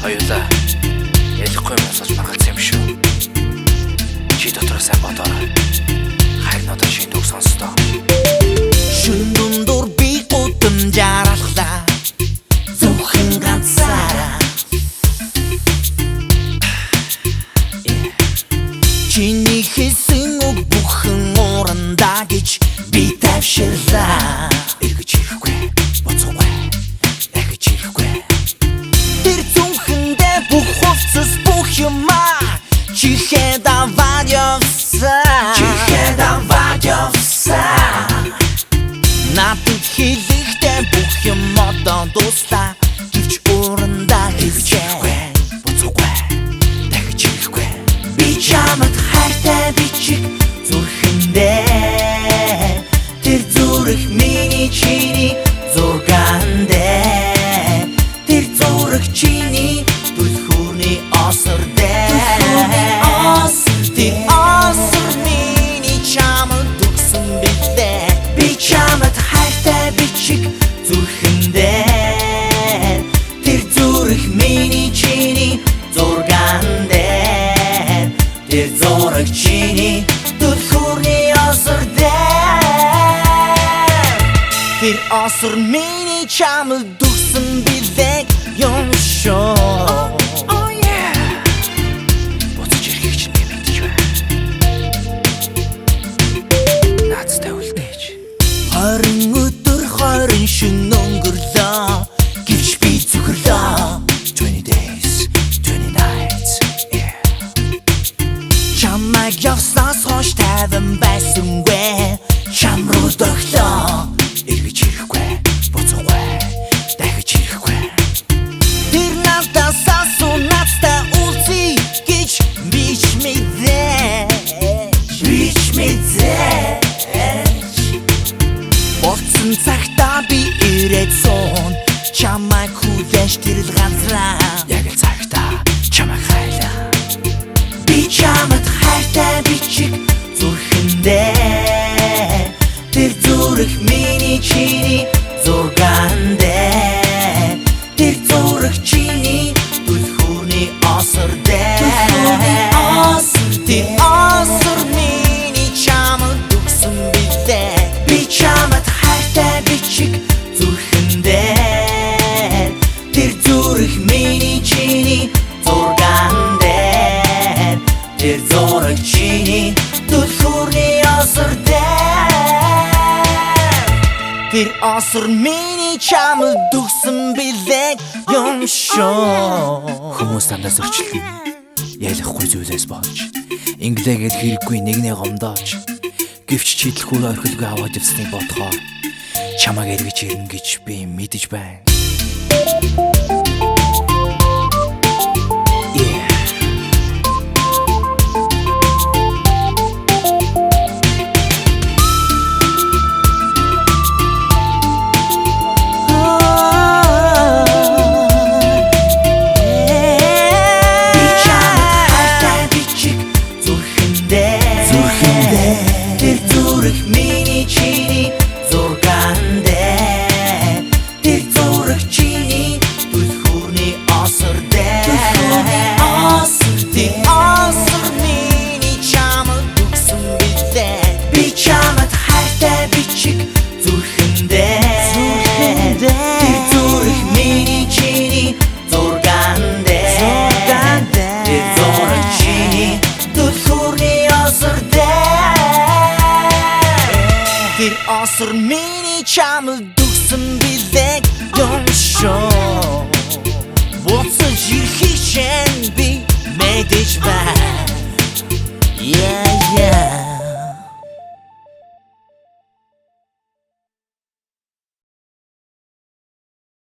Хоёулаа ялахгүй юм сонсож маргалсан юм шүү. Чи дотроо сайн бодоорой. Харин одоо шинэ үг сонстоо. Шүн дундуур би удам жаргалаа. Зөвхөн ганцаараа. Чиний хэлсэн үг бүхэн урандаа гэж би тавширлаа. Эргэж ирэхгүй, боцоогүй, эргэж ирэхгүй. Тэр зөвхөндөө бүх хувцас бүх юмаа чихээ даваад явсан. Чихээ даваад явсан. Надад хэлэхдээ бүх юм одоо дуслаа. Гэвч урандаа хэлжээ. Боцоогүй, эргэж ирэхгүй. Би чамд хайртай бичиг зүрхэндээ. Тэр зүрх миний чиний зургаандээ. Тэр зүрх чиний түлхүүрний осордээ. Тэр осор миний чамд төгсөн билээ. Би чамд хайртай бичиг зүрхэндээ. Тэр зүрх миний чиний зургаандээ. Тэр зураг чиний түлхүүрний осордээ. Тэр осор миний чамд төгсөн билээ юм шүү. Oh yeah. Боцож ирэхийг чинь мэдэж байна. Наацтай үлдээж. 20 өдөр 20 шөнө өнгөрлөө. Гэвч би зүгэрлөө. 20 days, 20 nights. Yeah. Чамайг явснаас хойш тайван байсангүй. Чам руу дохлоо. Эргэж ирэхгүй, боцоогүй, дахиж ирэхгүй. Тэр надаас асуунацтай үлзий гэж бич мэдээ. Бич мэдээ. Боцсон цагтаа би ирээд суун. Чамайг хүлээж тэрл ганцлаа. Яг л цагтаа чамайг хайлаа. Би чамд хайртай бичиг зүрхэндээ. Тэр зүрх миний чиний зургаандээ. Тэр зүрх чиний түлхүүрний осордээ. Тэр осор миний чамд төгсөн билээ. Би чамд хайртай бичиг зүрхэндээ. Тэр зүрх миний чиний зургаандээ. Тэр зураг чиний түлхүүрний осордээ. Тэр осор миний чамд төгсөн билээ юм шүү. Хүмүүс дандаа зөрчилдөн. Ялахгүй зүйлээс болж. Инглигээд хэрэггүй нэгнээ гомдоож. Гэвч чи дэлхүүр орхилгүй аваад явсныг бодохоор чамайг эргэж ирнэ гэж би мэдэж байна. Тэр зүрх миний чиний зургаандээ. Тэр зүрх чиний түлхүүрний осордээ. Тэр осор миний чамд төгсөн билээ. Би чамд хайртай бичиг зүрхэндээ. Тэр зүрх миний чиний зургаандээ. Тэр зураг чиний түлхүүрний осордээ. Тэр осор миний чамд төгсөн билээ юм шүү. Боцож ирэхийг би мэдэж байна.